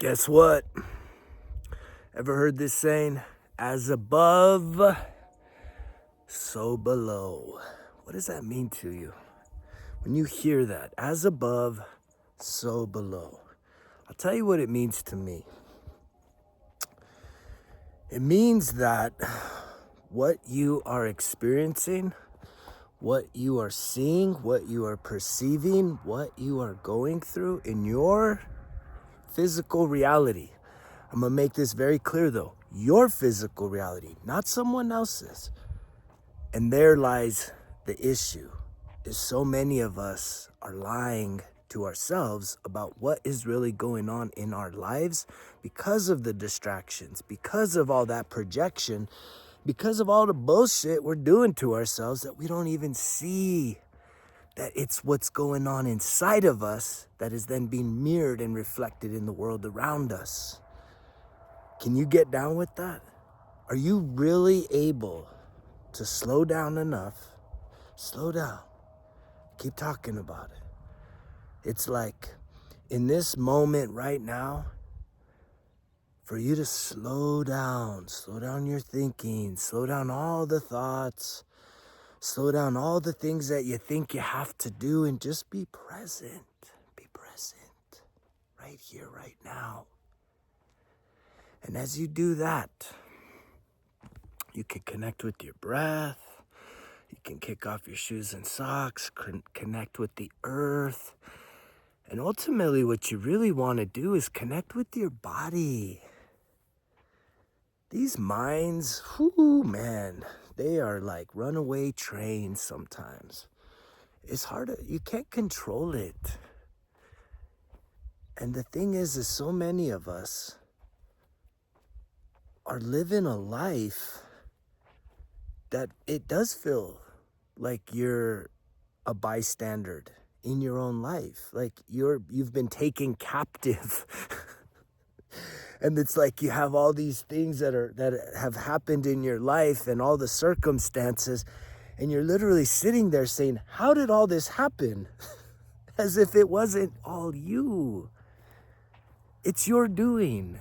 Guess what? Ever heard this saying? As above, so below. What does that mean to you? When you hear that, as above, so below. I'll tell you what it means to me. It means that what you are experiencing, what you are seeing, what you are perceiving, what you are going through in your physical reality. I'm gonna make this very clear though. Your physical reality, not someone else's. And there lies the issue, is so many of us are lying to ourselves about what is really going on in our lives because of the distractions, because of all that projection, because of all the bullshit we're doing to ourselves that we don't even see that it's what's going on inside of us that is then being mirrored and reflected in the world around us. Can you get down with that? Are you really able to slow down enough? Slow down. Keep talking about it. It's like in this moment right now, for you to slow down your thinking, slow down all the thoughts, slow down all the things that you think you have to do, and just be present. Be present right here, right now. And as you do that, you can connect with your breath. You can kick off your shoes and socks, connect with the earth. And ultimately, what you really want to do is connect with your body. These minds, man, they are like runaway trains sometimes. It's hard, you can't control it. And the thing is so many of us are living a life that it does feel like you're a bystander in your own life. Like you've been taken captive. And it's like you have all these things that have happened in your life and all the circumstances, and you're literally sitting there saying, how did all this happen? As if it wasn't all you. It's your doing.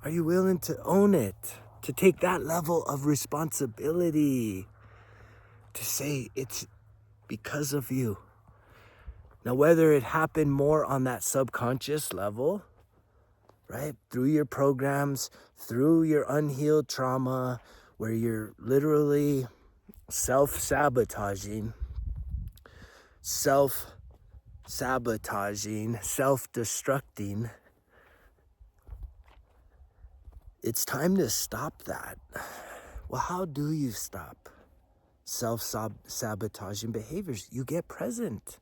Are you willing to own it? To take that level of responsibility? To say it's because of you. Now, whether it happened more on that subconscious level, right? Through your programs, through your unhealed trauma, where you're literally self-sabotaging, self-destructing. It's time to stop that. Well, how do you stop self-sabotaging behaviors? You get present.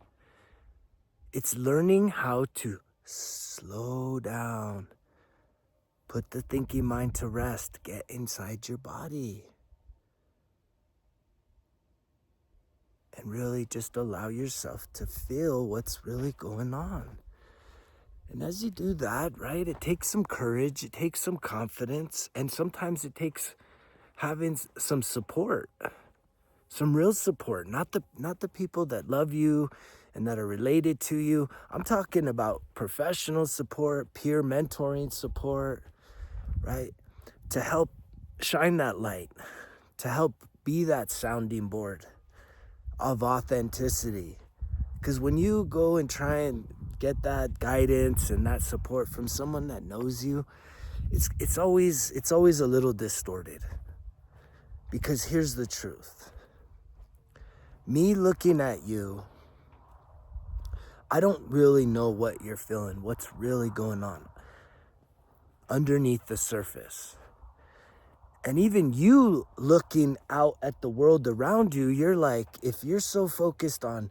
It's learning how to slow down. Put the thinking mind to rest. Get inside your body. And really just allow yourself to feel what's really going on. And as you do that, right, it takes some courage, it takes some confidence, and sometimes it takes having some support, some real support, not the people that love you and that are related to you. I'm talking about professional support, peer mentoring support, right? To help shine that light, to help be that sounding board of authenticity. Because when you go and try and get that guidance and that support from someone that knows you, it's always a little distorted. Because here's the truth. Me looking at you, I don't really know what you're feeling, what's really going on underneath the surface. And even you looking out at the world around you, you're like, if you're so focused on,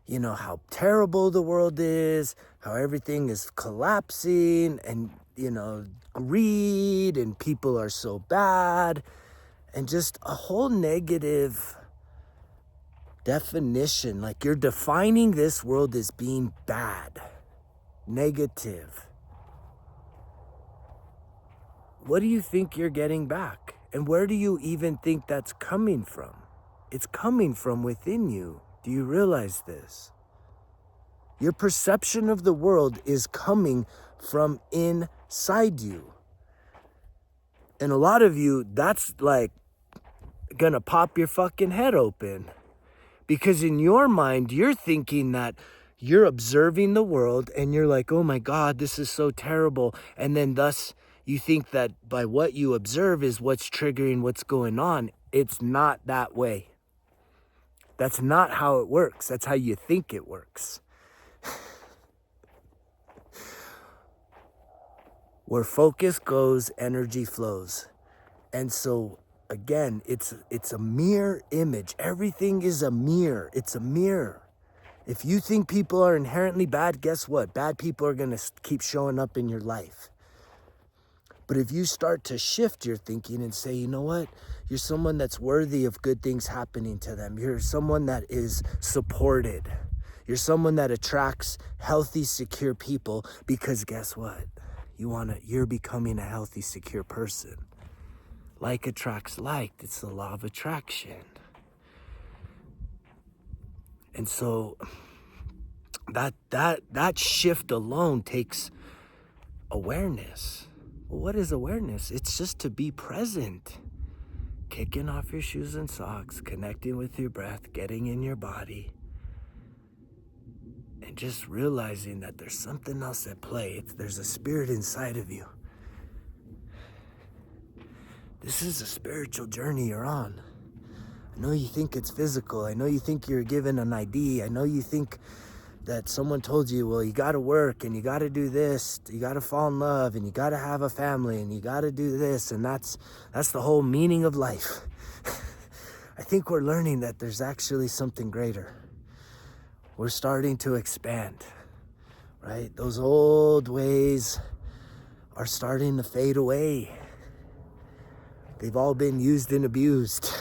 how terrible the world is, how everything is collapsing, and, greed, and people are so bad, and just a whole negative definition, like you're defining this world as being bad, negative. What do you think you're getting back? And where do you even think that's coming from? It's coming from within you. Do you realize this? Your perception of the world is coming from inside you. And a lot of you, that's like gonna pop your fucking head open. Because in your mind, you're thinking that you're observing the world and you're like, oh my God, this is so terrible. And then thus you think that by what you observe is what's triggering what's going on. It's not that way. That's not how it works. That's how you think it works. Where focus goes, energy flows. And so again, it's a mirror image. Everything is a mirror. It's a mirror. If you think people are inherently bad, guess what? Bad people are going to keep showing up in your life. But if you start to shift your thinking and say, you know what? You're someone that's worthy of good things happening to them. You're someone that is supported. You're someone that attracts healthy, secure people, because guess what? You're becoming a healthy, secure person. Like attracts like. It's the law of attraction. And so that shift alone takes awareness. Well, what is awareness? It's just to be present. Kicking off your shoes and socks, connecting with your breath, getting in your body, and just realizing that there's something else at play. There's a spirit inside of you. This is a spiritual journey you're on. I know you think it's physical. I know you think you're given an ID. I know you think that someone told you, well, you got to work and you got to do this. You got to fall in love and you got to have a family and you got to do this. And that's the whole meaning of life. I think we're learning that there's actually something greater. We're starting to expand, right? Those old ways are starting to fade away. They've all been used and abused.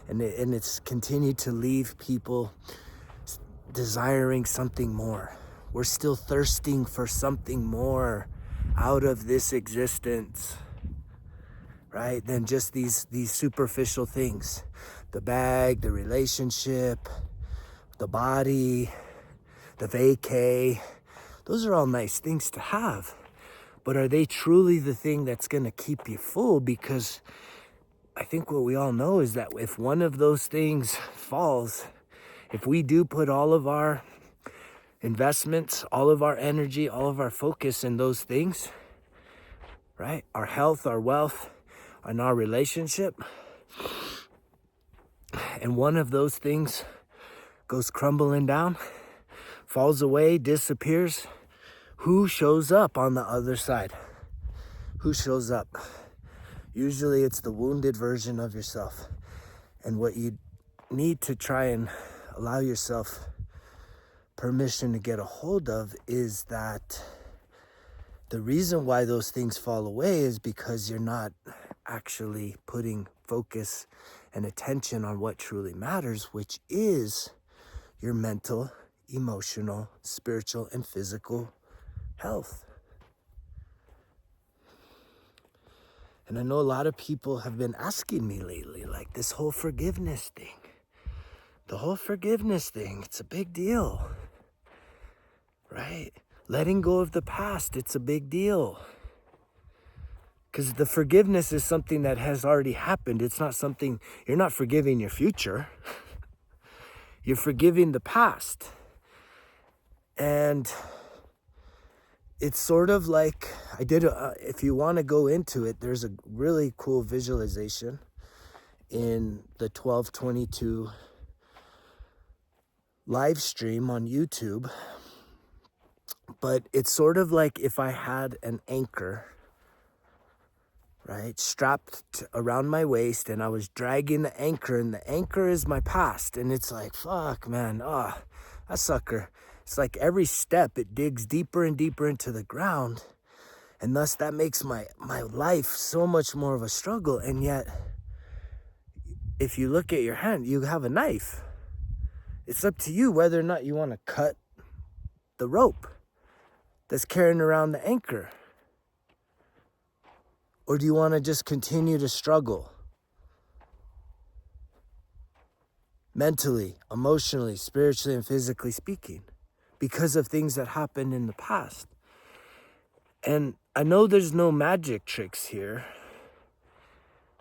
And it's continued to leave people desiring something more. We're still thirsting for something more out of this existence, right? Than just these superficial things. The bag, the relationship, the body, the vacay. Those are all nice things to have. But are they truly the thing that's going to keep you full? Because I think what we all know is that if one of those things falls, if we do put all of our investments, all of our energy, all of our focus in those things, right? Our health, our wealth, and our relationship, and one of those things goes crumbling down, falls away, disappears, who shows up on the other side? Who shows up? Usually it's the wounded version of yourself. And what you need to try and allow yourself permission to get a hold of is that the reason why those things fall away is because you're not actually putting focus and attention on what truly matters, which is your mental, emotional, spiritual, and physical health. And I know a lot of people have been asking me lately, like this whole forgiveness thing. The whole forgiveness thing, it's a big deal, right? Letting go of the past, it's a big deal. Because the forgiveness is something that has already happened. It's not something, you're not forgiving your future. You're forgiving the past. And it's sort of like, if you want to go into it, there's a really cool visualization in the 1222 live stream on YouTube. But it's sort of like if I had an anchor, right, strapped around my waist, and I was dragging the anchor, and the anchor is my past. And it's like, fuck, man, that sucker. It's like every step, it digs deeper and deeper into the ground. And thus that makes my life so much more of a struggle. And yet, if you look at your hand, you have a knife. It's up to you whether or not you want to cut the rope that's carrying around the anchor. Or do you want to just continue to struggle? Mentally, emotionally, spiritually, and physically speaking. Because of things that happened in the past. And I know there's no magic tricks here,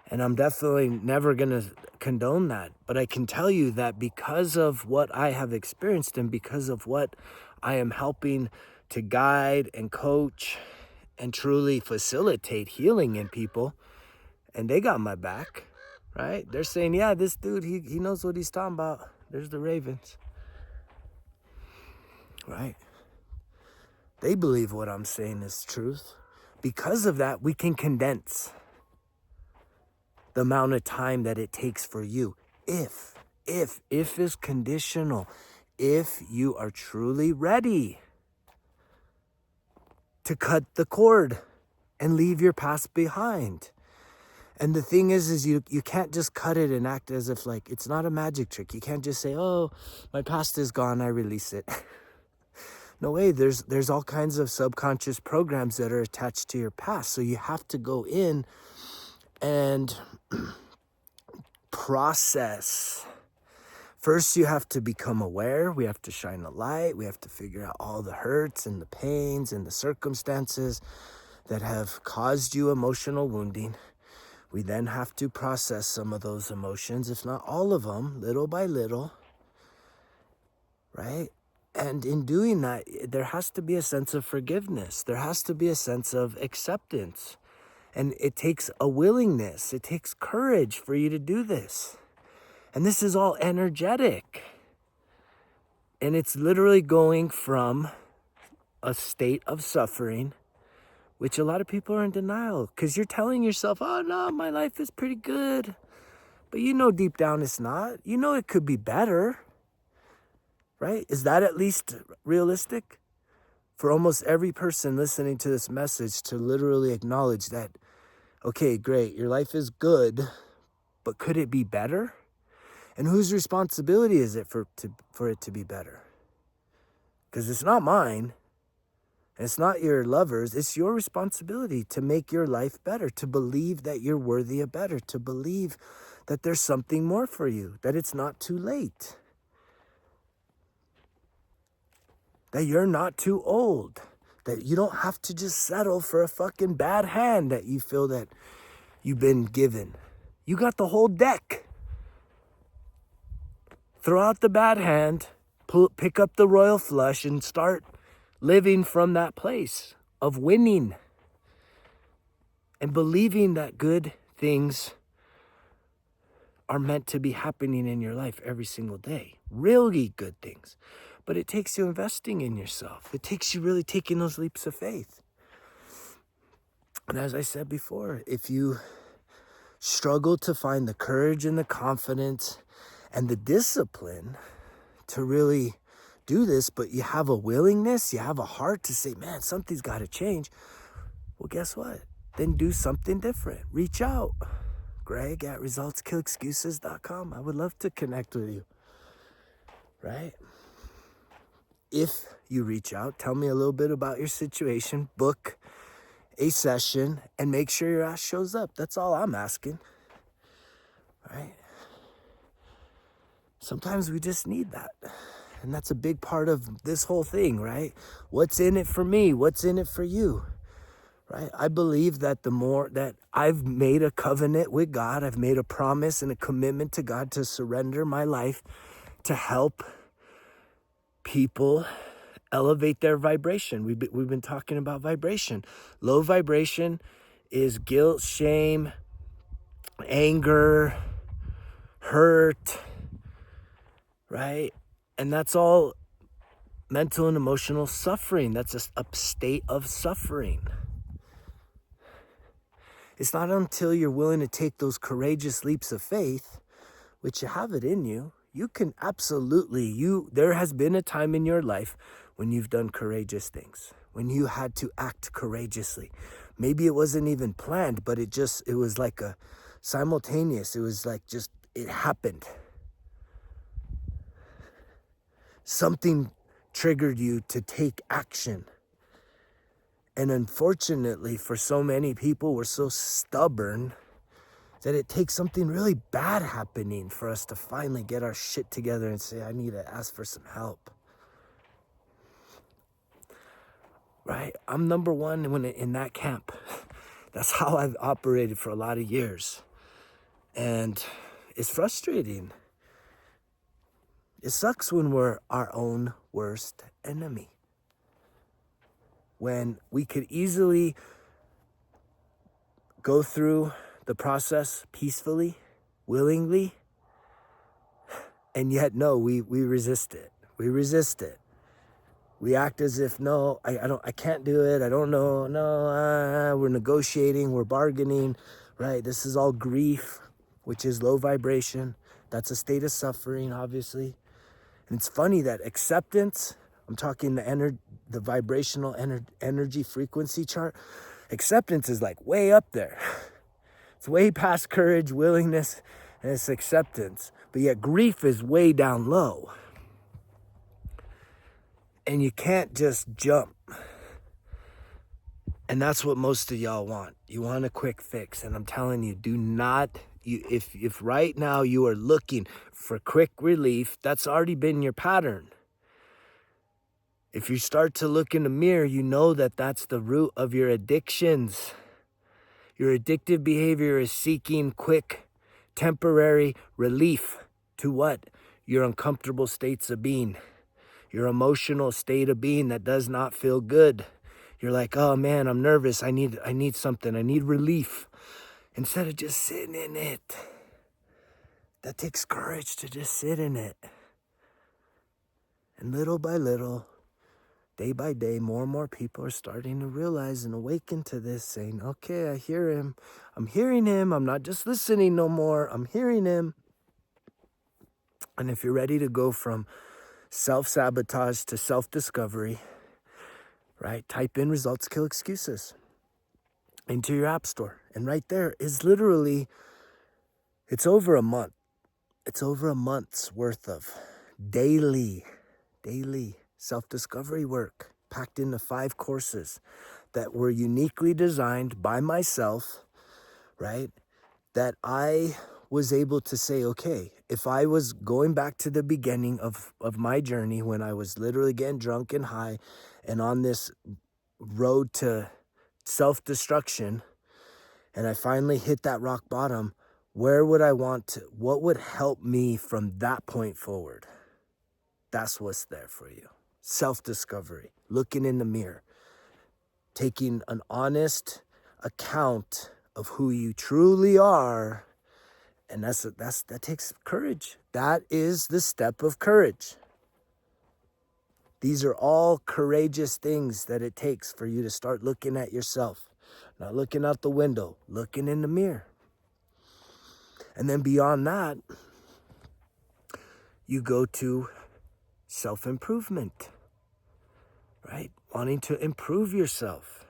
and I'm definitely never going to condone that. But I can tell you that because of what I have experienced and because of what I am helping to guide and coach and truly facilitate healing in people, and they got my back, right? They're saying, yeah, this dude, he knows what he's talking about. There's the Ravens, right? They believe what I'm saying is truth. Because of that, we can condense the amount of time that it takes for you. If is conditional. If you are truly ready to cut the cord and leave your past behind. And the thing is you can't just cut it and act as if like, it's not a magic trick. You can't just say, oh, my past is gone, I release it. No way, there's all kinds of subconscious programs that are attached to your past. So you have to go in and process. First, you have to become aware. We have to shine a light. We have to figure out all the hurts and the pains and the circumstances that have caused you emotional wounding. We then have to process some of those emotions, if not all of them, little by little, right? And in doing that, there has to be a sense of forgiveness. There has to be a sense of acceptance. And it takes a willingness. It takes courage for you to do this. And this is all energetic. And it's literally going from a state of suffering, which a lot of people are in denial because you're telling yourself, oh no, my life is pretty good. But you know deep down it's not. You know it could be better. Right? Is that at least realistic? For almost every person listening to this message to literally acknowledge that, okay, great, your life is good, but could it be better? And whose responsibility is it for it to be better? Because it's not mine. And it's not your lover's. It's your responsibility to make your life better, to believe that you're worthy of better, to believe that there's something more for you, that it's not too late. That you're not too old, that you don't have to just settle for a fucking bad hand that you feel that you've been given. You got the whole deck. Throw out the bad hand, pick up the royal flush and start living from that place of winning and believing that good things are meant to be happening in your life every single day. Really good things. But it takes you investing in yourself. It takes you really taking those leaps of faith. And as I said before, if you struggle to find the courage and the confidence and the discipline to really do this, but you have a willingness, you have a heart to say, man, something's got to change. Well, guess what? Then do something different. Reach out. Greg at resultskillexcuses.com. I would love to connect with you. Right? If you reach out, tell me a little bit about your situation, book a session, and make sure your ass shows up. That's all I'm asking. Right? Sometimes we just need that. And that's a big part of this whole thing, right? What's in it for me? What's in it for you? Right? I believe that the more that I've made a covenant with God, I've made a promise and a commitment to God to surrender my life to help people elevate their vibration. We've been talking about vibration. Low vibration is guilt, shame, anger, hurt, right? And that's all mental and emotional suffering. That's just a state of suffering. It's not until you're willing to take those courageous leaps of faith, which you have it in you, you can absolutely, there has been a time in your life when you've done courageous things, when you had to act courageously. Maybe it wasn't even planned, but it was like a simultaneous. It was like just, it happened. Something triggered you to take action. And unfortunately, for so many people, we're so stubborn that it takes something really bad happening for us to finally get our shit together and say, I need to ask for some help. Right? I'm number one when in that camp. That's how I've operated for a lot of years. And it's frustrating. It sucks when we're our own worst enemy. When we could easily go through the process peacefully, willingly, and yet no, we resist it. We resist it. We act as if, no, I can't do it. I don't know. No, we're negotiating, we're bargaining, right? This is all grief, which is low vibration. That's a state of suffering, obviously. And it's funny that acceptance, I'm talking the vibrational energy frequency chart. Acceptance is like way up there. It's way past courage, willingness, and it's acceptance. But yet grief is way down low. And you can't just jump. And that's what most of y'all want. You want a quick fix. And I'm telling you, do not, if right now you are looking for quick relief, that's already been your pattern. If you start to look in the mirror, you know that that's the root of your addictions. Your addictive behavior is seeking quick, temporary relief to what? Your uncomfortable states of being. Your emotional state of being that does not feel good. You're like, oh man, I'm nervous. I need something. I need relief. Instead of just sitting in it. That takes courage to just sit in it. And little by little, day by day, more and more people are starting to realize and awaken to this, saying, okay, I hear him. I'm hearing him. I'm not just listening no more. I'm hearing him. And if you're ready to go from self-sabotage to self-discovery, right? Type in results kill excuses into your app store. And right there is literally, it's over a month. It's over a month's worth of daily self-discovery work packed into 5 courses that were uniquely designed by myself, right? That I was able to say, okay, if I was going back to the beginning of my journey when I was literally getting drunk and high and on this road to self-destruction, and I finally hit that rock bottom, where would I want to, what would help me from that point forward? That's what's there for you. Self-discovery, looking in the mirror, taking an honest account of who you truly are. And that takes courage. That is the step of courage. These are all courageous things that it takes for you to start looking at yourself. Not looking out the window, looking in the mirror. And then beyond that, you go to self-improvement, right? Wanting to improve yourself.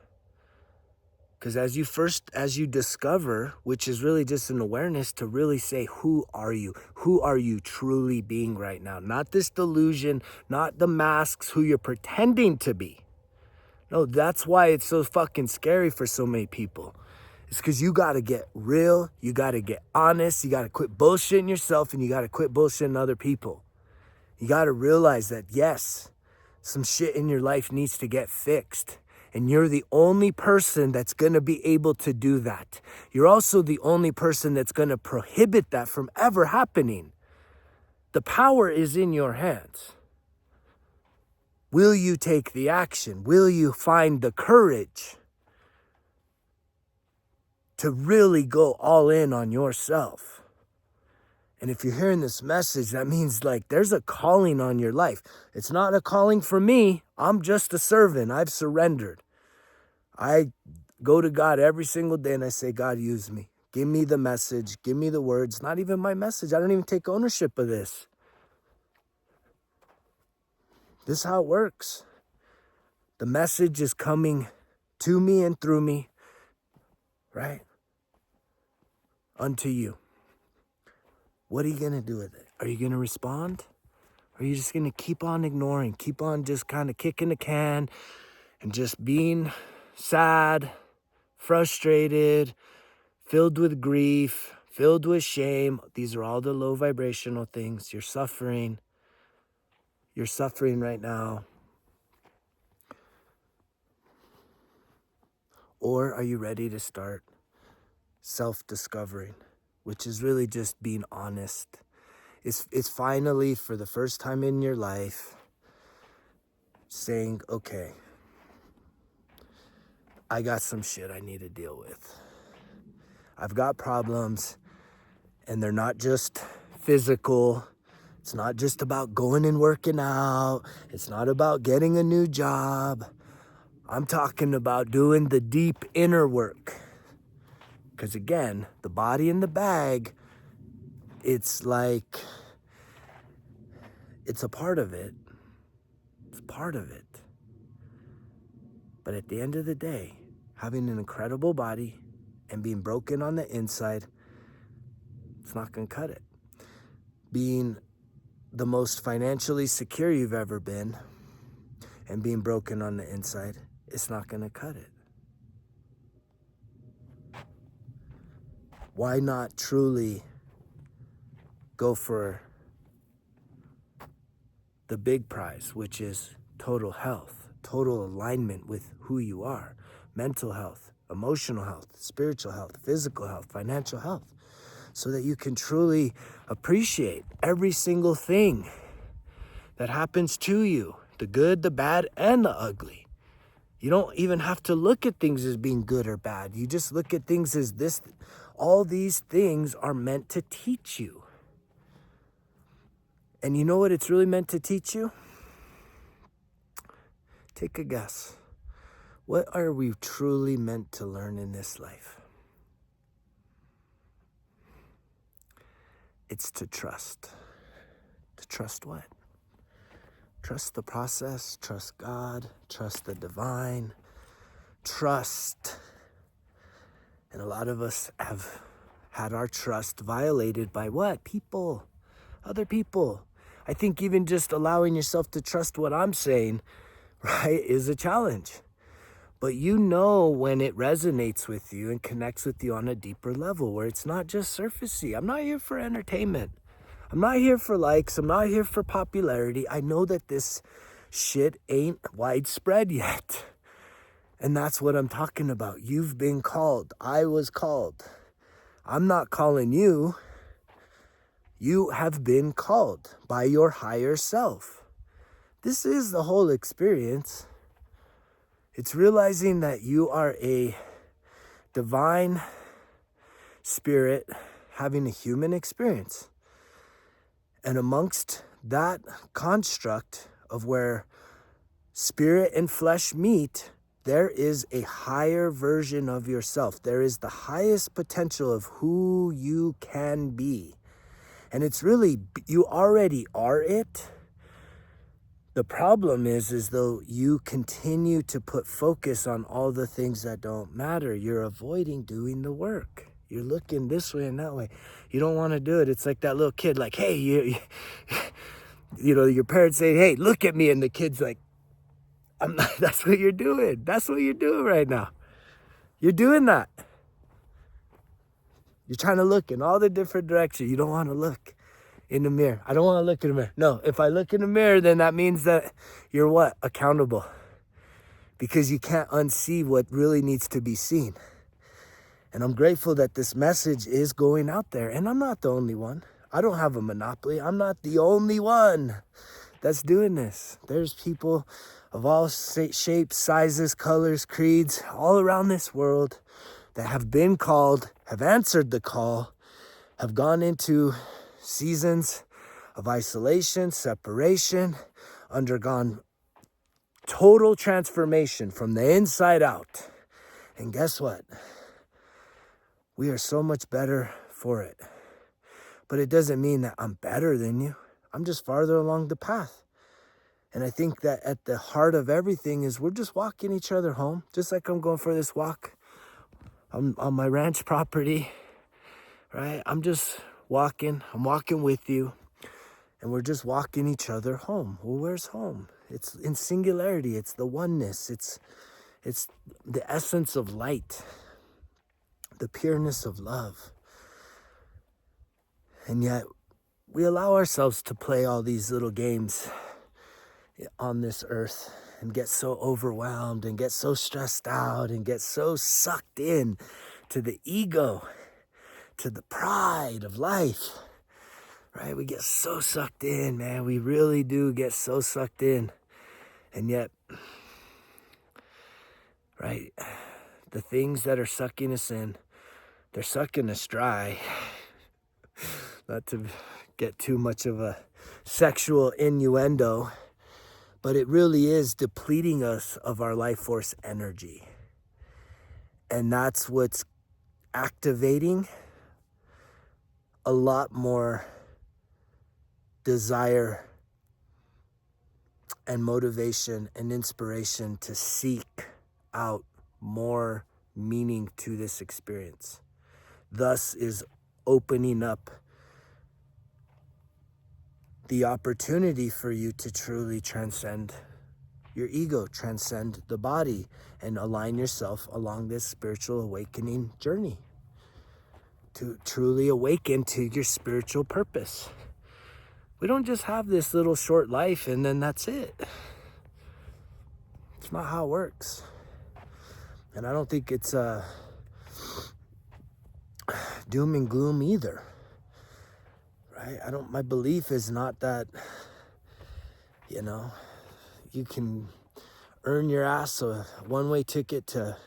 Because as you discover, which is really just an awareness to really say, who are you? Who are you truly being right now? Not this delusion, not the masks, who you're pretending to be. No, that's why it's so fucking scary for so many people. It's because you got to get real, you got to get honest, you got to quit bullshitting yourself, and you got to quit bullshitting other people. You got to realize that, yes, some shit in your life needs to get fixed. And you're the only person that's going to be able to do that. You're also the only person that's going to prohibit that from ever happening. The power is in your hands. Will you take the action? Will you find the courage to really go all in on yourself? And if you're hearing this message, that means like there's a calling on your life. It's not a calling for me. I'm just a servant. I've surrendered. I go to God every single day and I say, God, use me. Give me the message. Give me the words. Not even my message. I don't even take ownership of this. This is how it works. The message is coming to me and through me, right? Unto you. What are you going to do with it? Are you going to respond? Or are you just going to keep on ignoring, keep on just kind of kicking the can and just being sad, frustrated, filled with grief, filled with shame? These are all the low vibrational things. You're suffering. You're suffering right now. Or are you ready to start self-discovering, which is really just being honest? It's finally, for the first time in your life, saying, okay, I got some shit I need to deal with. I've got problems, and they're not just physical. It's not just about going and working out. It's not about getting a new job. I'm talking about doing the deep inner work. Because again, the body in the bag, it's like, it's a part of it. It's part of it. But at the end of the day, having an incredible body and being broken on the inside, it's not going to cut it. Being the most financially secure you've ever been and being broken on the inside, it's not going to cut it. Why not truly go for the big prize, which is total health, total alignment with who you are, mental health, emotional health, spiritual health, physical health, financial health, so that you can truly appreciate every single thing that happens to you, the good, the bad, and the ugly. You don't even have to look at things as being good or bad. You just look at things as this. All these things are meant to teach you. And you know what it's really meant to teach you? Take a guess. What are we truly meant to learn in this life? It's to trust. To trust what? Trust the process, trust God, trust the divine, trust. And a lot of us have had our trust violated by what? People, other people. I think even just allowing yourself to trust what I'm saying, right, is a challenge. But you know when it resonates with you and connects with you on a deeper level where it's not just surfacey. I'm not here for entertainment. I'm not here for likes. I'm not here for popularity. I know that this shit ain't widespread yet. And that's what I'm talking about. You've been called. I was called. I'm not calling you. You have been called by your higher self. This is the whole experience. It's realizing that you are a divine spirit having a human experience. And amongst that construct of where spirit and flesh meet, there is a higher version of yourself. There is the highest potential of who you can be. And it's really, you already are it. The problem is though you continue to put focus on all the things that don't matter. You're avoiding doing the work. You're looking this way and that way. You don't want to do it. It's like that little kid, like, hey, you know, your parents say, hey, look at me. And the kid's like, I'm not, that's what you're doing. That's what you're doing right now. You're doing that. You're trying to look in all the different directions. You don't want to look in the mirror. I don't want to look in the mirror. No, if I look in the mirror, then that means that you're what? Accountable. Because you can't unsee what really needs to be seen. And I'm grateful that this message is going out there. And I'm not the only one. I don't have a monopoly. I'm not the only one that's doing this. There's people of all shapes, sizes, colors, creeds, all around this world that have been called, have answered the call, have gone into seasons of isolation, separation, undergone total transformation from the inside out. And guess what? We are so much better for it. But it doesn't mean that I'm better than you. I'm just farther along the path. And I think that at the heart of everything is we're just walking each other home, just like I'm going for this walk on my ranch property, right? I'm just walking. I'm walking with you. And we're just walking each other home. Well, where's home? It's in singularity. It's the oneness. It's the essence of light, the pureness of love. And yet we allow ourselves to play all these little games on this earth. and get so overwhelmed and get so stressed out and get so sucked in to the ego, to the pride of life, right? We get so sucked in, man. We really do get so sucked in. And yet, right, the things that are sucking us in, they're sucking us dry. Not to get too much of a sexual innuendo, but it really is depleting us of our life force energy. And that's what's activating a lot more desire and motivation and inspiration to seek out more meaning to this experience. Thus is opening up the opportunity for you to truly transcend your ego, transcend the body, and align yourself along this spiritual awakening journey to truly awaken to your spiritual purpose. We don't just have this little short life and then that's it. It's not how it works. And I don't think it's doom and gloom either. Right? My belief is not that, you can earn your ass a one-way ticket to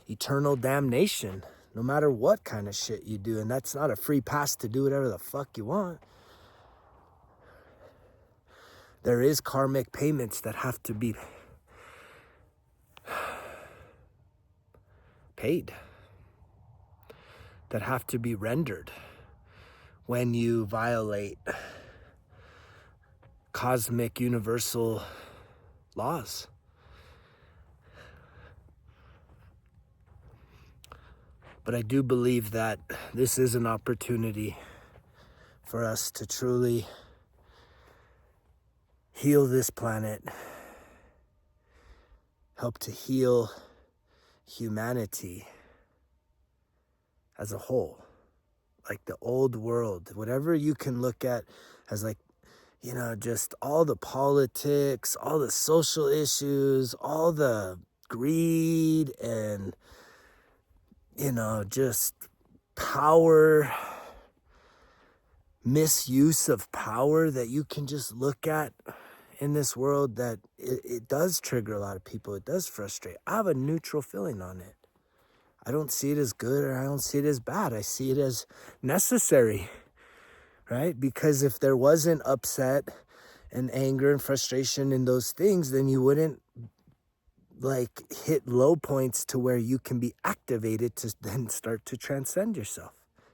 eternal damnation, no matter what kind of shit you do. And that's not a free pass to do whatever the fuck you want. There is karmic payments that have to be paid, that have to be rendered when you violate cosmic universal laws. But I do believe that this is an opportunity for us to truly heal this planet, help to heal humanity as a whole. Like the old world, whatever you can look at as like, just all the politics, all the social issues, all the greed and, just power, misuse of power that you can just look at in this world, that it does trigger a lot of people. It does frustrate. I have a neutral feeling on it. I don't see it as good or I don't see it as bad. I see it as necessary, right? Because if there wasn't upset and anger and frustration in those things, then you wouldn't hit low points to where you can be activated to then start to transcend yourself,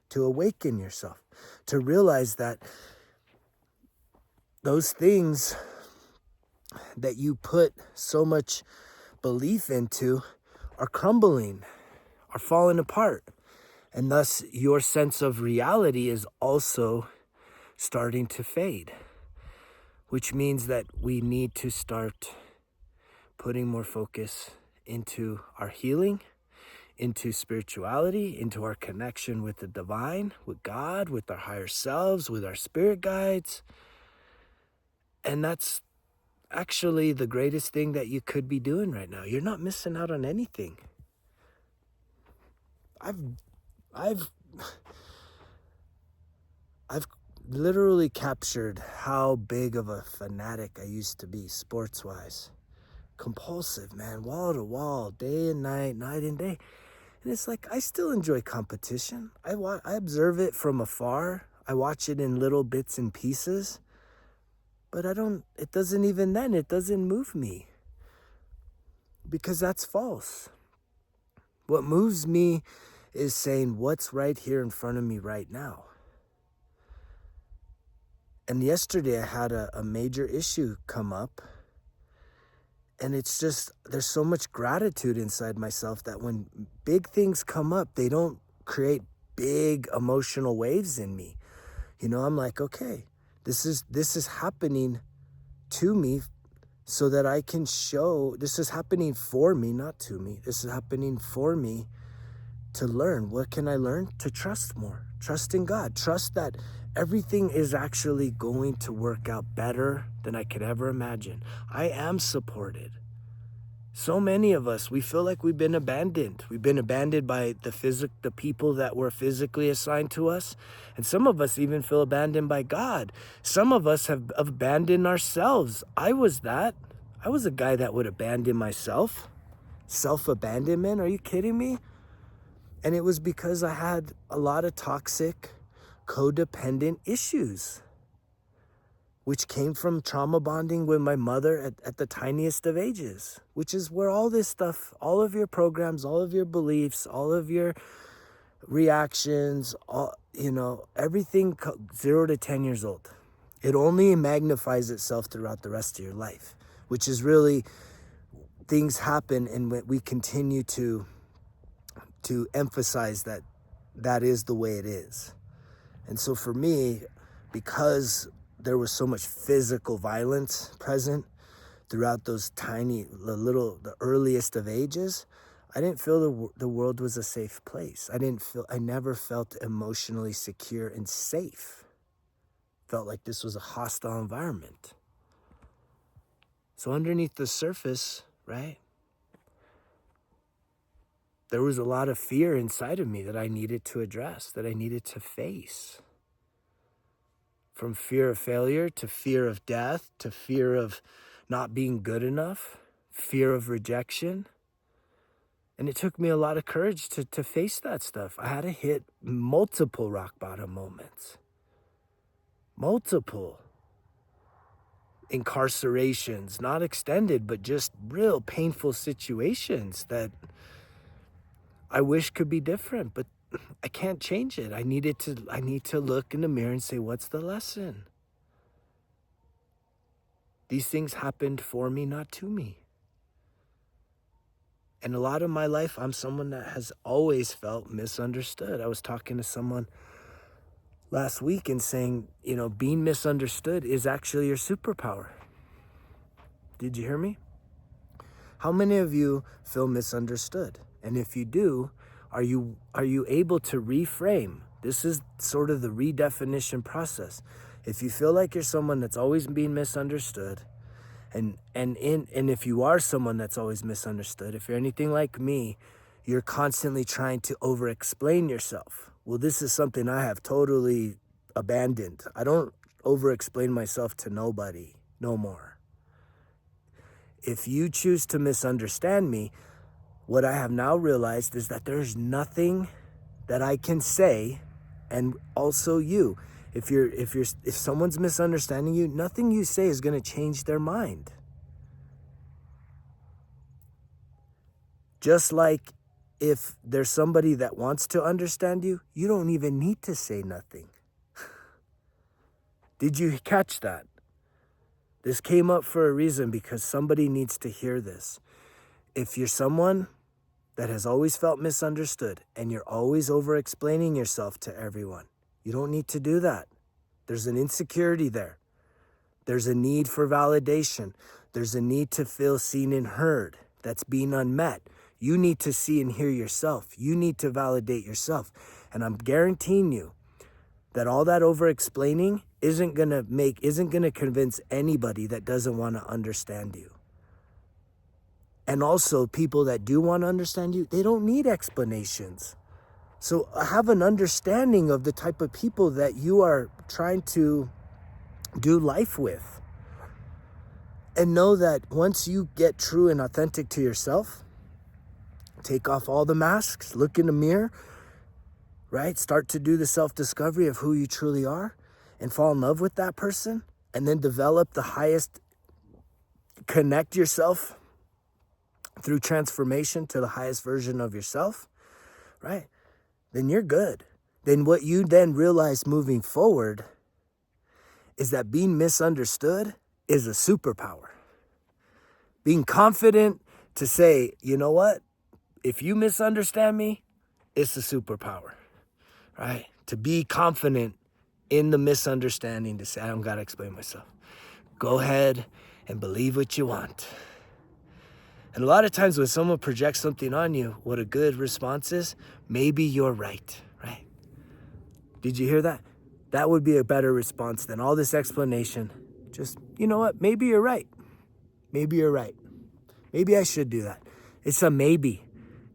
to awaken yourself, to realize that those things that you put so much belief into are crumbling, are falling apart. And thus your sense of reality is also starting to fade, which means that we need to start putting more focus into our healing, into spirituality, into our connection with the divine, with God, with our higher selves, with our spirit guides. And that's actually the greatest thing that you could be doing right now. You're not missing out on anything. I've literally captured how big of a fanatic I used to be sports-wise. Compulsive, man, wall to wall, day and night, night and day. And it's like, I still enjoy competition. I observe it from afar. I watch it in little bits and pieces. But it doesn't move me. Because that's false. What moves me is saying, what's right here in front of me right now? And yesterday I had a major issue come up. And it's just, there's so much gratitude inside myself that when big things come up, they don't create big emotional waves in me. I'm like, okay, this is happening to me so that I can show, this is happening for me, not to me. This is happening for me to learn. What can I learn? To trust more. Trust in God. Trust that everything is actually going to work out better than I could ever imagine. I am supported. So many of us, we feel like we've been abandoned. We've been abandoned by the people that were physically assigned to us. And some of us even feel abandoned by God. Some of us have abandoned ourselves. I was that. I was a guy that would abandon myself. Self-abandonment, are you kidding me? And it was because I had a lot of toxic, codependent issues, which came from trauma bonding with my mother at the tiniest of ages, which is where all this stuff, all of your programs, all of your beliefs, all of your reactions, everything 0 to 10 years old. It only magnifies itself throughout the rest of your life, which is really, things happen and we continue to emphasize that is the way it is. And so for me, because there was so much physical violence present throughout those the earliest of ages, I didn't feel the world was a safe place. I never felt emotionally secure and safe. Felt like this was a hostile environment. So underneath the surface, right, there was a lot of fear inside of me that I needed to address, that I needed to face. From fear of failure to fear of death to fear of not being good enough, fear of rejection. And it took me a lot of courage to face that stuff. I had to hit multiple rock bottom moments. Multiple incarcerations, not extended, but just real painful situations that I wish could be different, but I can't change it. I need to look in the mirror and say, what's the lesson? These things happened for me, not to me. And a lot of my life, I'm someone that has always felt misunderstood. I was talking to someone last week and saying, being misunderstood is actually your superpower. Did you hear me? How many of you feel misunderstood? And if you do, are you able to reframe? This is sort of the redefinition process. If you feel like you're someone that's always being misunderstood, and if you are someone that's always misunderstood, if you're anything like me, you're constantly trying to over-explain yourself. Well, this is something I have totally abandoned. I don't over-explain myself to nobody no more. If you choose to misunderstand me, what I have now realized is that there's nothing that I can say, and also you. If someone's misunderstanding you, nothing you say is going to change their mind. Just like if there's somebody that wants to understand you, you don't even need to say nothing. Did you catch that? This came up for a reason because somebody needs to hear this. If you're someone that has always felt misunderstood and you're always over-explaining yourself to everyone, you don't need to do that. There's an insecurity there. There's a need for validation. There's a need to feel seen and heard that's being unmet. You need to see and hear yourself. You need to validate yourself. And I'm guaranteeing you that all that over-explaining isn't gonna convince anybody that doesn't want to understand you. And also, people that do want to understand you, they don't need explanations. So have an understanding of the type of people that you are trying to do life with. And know that once you get true and authentic to yourself, take off all the masks, look in the mirror, right? Start to do the self-discovery of who you truly are and fall in love with that person, and then develop the highest, connect yourself through transformation to the highest version of yourself, right? Then you're good. Then what you then realize moving forward is that being misunderstood is a superpower. Being confident to say, you know what? If you misunderstand me, it's a superpower, right? To be confident in the misunderstanding, to say, I don't got to explain myself. Go ahead and believe what you want. And a lot of times when someone projects something on you, what a good response is, maybe you're right, right? Did you hear that? That would be a better response than all this explanation. Just, you know what? Maybe you're right. Maybe you're right. Maybe I should do that. It's a maybe.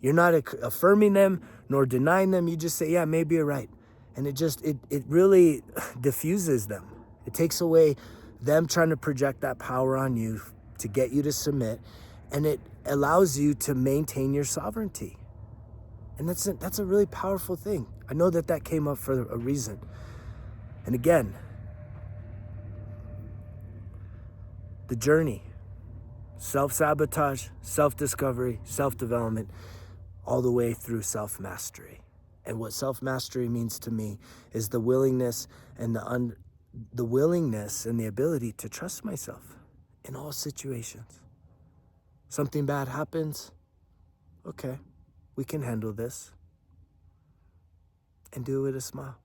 You're not affirming them nor denying them. You just say, yeah, maybe you're right. And it really diffuses them. It takes away them trying to project that power on you to get you to submit. And it allows you to maintain your sovereignty. And that's a really powerful thing. I know that came up for a reason. And again, the journey, self-sabotage, self-discovery, self-development, all the way through self-mastery. And what self-mastery means to me is the willingness and the willingness and the ability to trust myself in all situations. Something bad happens, okay, we can handle this. And do it with a smile.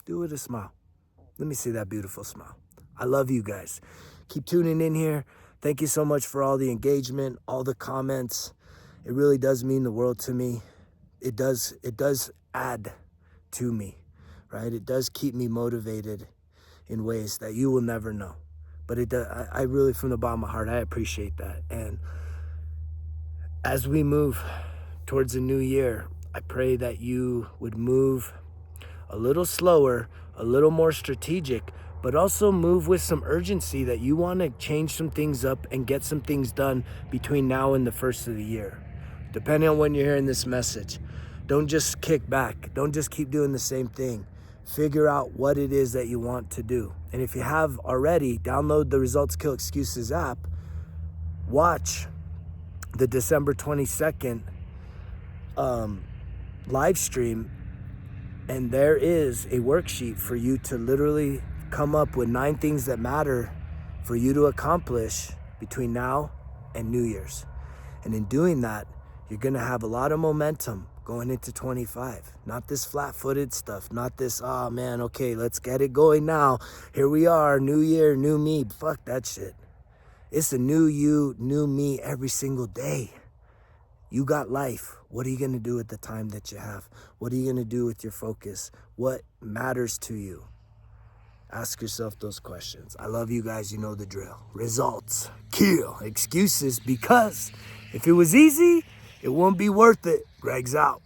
Do it with a smile. Let me see that beautiful smile. I love you guys. Keep tuning in here. Thank you so much for all the engagement, all the comments. It really does mean the world to me. It does add to me, right? It does keep me motivated in ways that you will never know. But it does, I really, from the bottom of my heart, I appreciate that. And as we move towards a new year, I pray that you would move a little slower, a little more strategic, but also move with some urgency that you want to change some things up and get some things done between now and the first of the year. Depending on when you're hearing this message, don't just kick back. Don't just keep doing the same thing. Figure out what it is that you want to do. And if you have already, download the Results Kill Excuses app. Watch the December 22nd live stream. And there is a worksheet for you to literally come up with 9 things that matter for you to accomplish between now and New Year's. And in doing that, you're gonna have a lot of momentum going into 25. Not this flat-footed stuff, not this, oh man, okay, let's get it going now. Here we are, new year, new me. Fuck that shit. It's a new you, new me every single day. You got life. What are you gonna do with the time that you have? What are you gonna do with your focus? What matters to you? Ask yourself those questions. I love you guys, you know the drill. Results, kill excuses, because if it was easy, it won't be worth it. Greg's out.